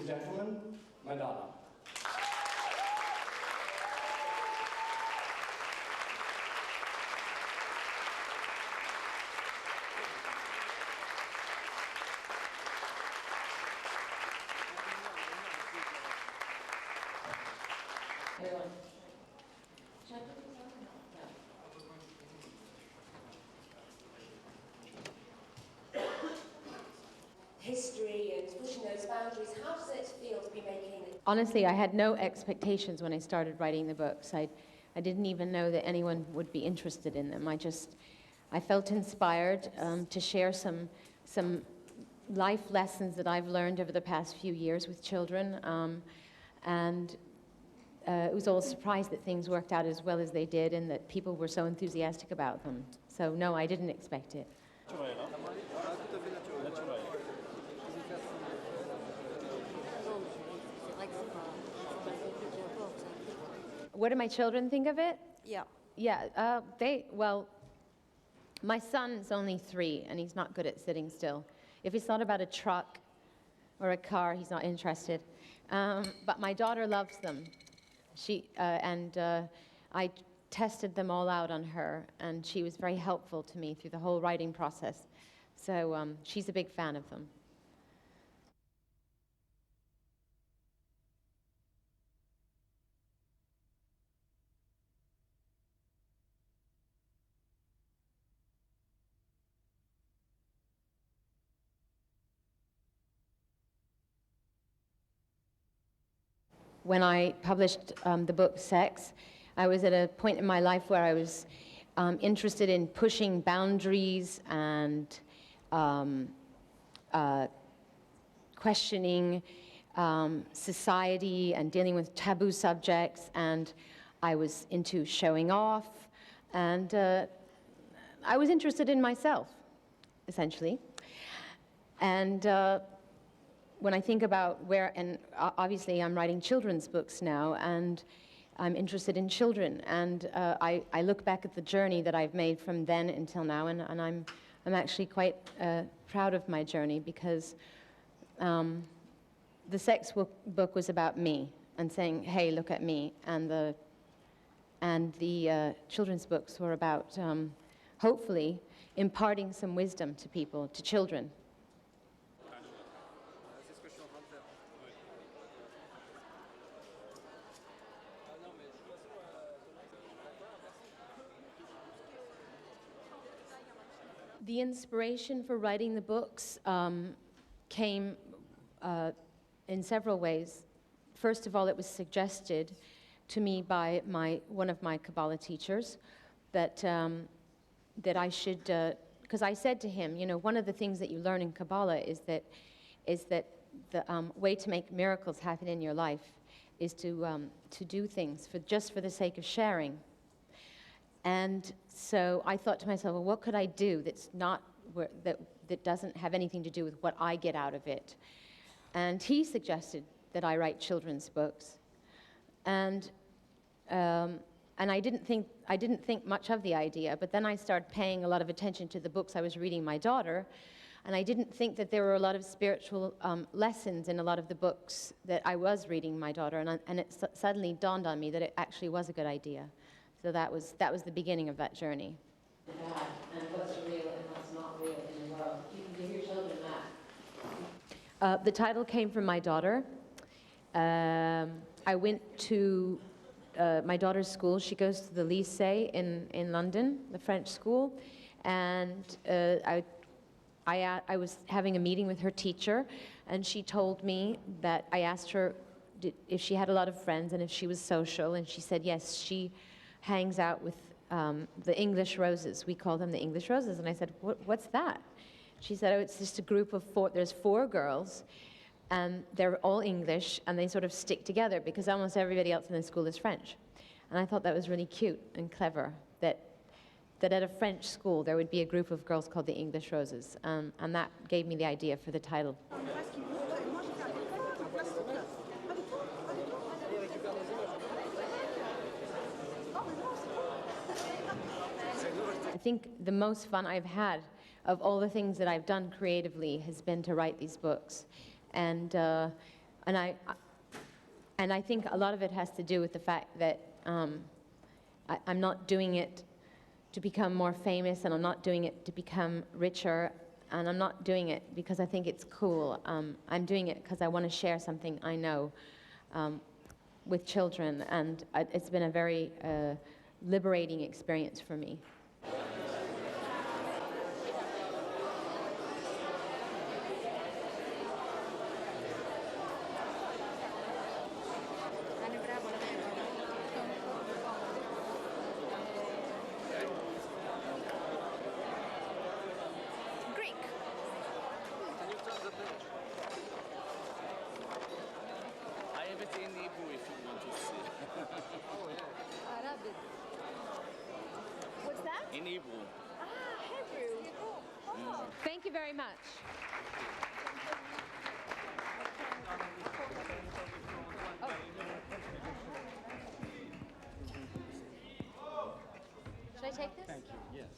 and gentlemen, Madonna. History and pushing those boundaries, how does it feel to be making it? Honestly, I had no expectations when I started writing the books. I didn't even know that anyone would be interested in them. I felt inspired to share some life lessons that I've learned over the past few years with children, and it was all a surprise that things worked out as well as they did and that people were so enthusiastic about them. So no, I didn't expect it. What do my children think of it? Yeah. Yeah, well, my son's only 3 and he's not good at sitting still. If it's not about a truck or a car, he's not interested. But my daughter loves them. I tested them all out on her, and she was very helpful to me through the whole writing process. So she's a big fan of them. When I published the book Sex, I was at a point in my life where I was interested in pushing boundaries and questioning society and dealing with taboo subjects, and I was into showing off, and I was interested in myself, essentially. And when I think about and obviously I'm writing children's books now, and I'm interested in children, and I look back at the journey that I've made from then until now, and I'm actually quite proud of my journey, because the sex book was about me and saying, hey, look at me, and the children's books were about hopefully imparting some wisdom to people, to children. The inspiration for writing the books came in several ways. First of all, it was suggested to me by one of my Kabbalah teachers that I should, because I said to him, you know, one of the things that you learn in Kabbalah is that the way to make miracles happen in your life is to do things just for the sake of sharing. And so I thought to myself, well, what could I do that's not that doesn't have anything to do with what I get out of it? And he suggested that I write children's books, and I didn't think much of the idea. But then I started paying a lot of attention to the books I was reading my daughter, and I didn't think that there were a lot of spiritual lessons in a lot of the books that I was reading my daughter, and it suddenly dawned on me that it actually was a good idea. So that was the beginning of that journey. And what's real and what's not real in the world. You can give your children that. The title came from my daughter. I went to my daughter's school. She goes to the lycée in London, the French school, and I was having a meeting with her teacher, and she told me that I asked her if she had a lot of friends and if she was social, and she said yes, she hangs out with the English Roses. We call them the English Roses. And I said, what's that? She said, oh, it's just a group of 4, there's 4 girls, and they're all English, and they sort of stick together because almost everybody else in the school is French. And I thought that was really cute and clever, that at a French school there would be a group of girls called the English Roses, and that gave me the idea for the title. I think the most fun I've had of all the things that I've done creatively has been to write these books. And And I think a lot of it has to do with the fact that I'm not doing it to become more famous, and I'm not doing it to become richer, and I'm not doing it because I think it's cool. I'm doing it because I want to share something I know with children, and it's been a very liberating experience for me. Greek. Can you turn the page? I have it in Hebrew if you want to see. Oh yeah. Arabic. What's that? In Hebrew. Ah, Hebrew. Oh. Thank you very much. Should I take this? Thank you. Yes.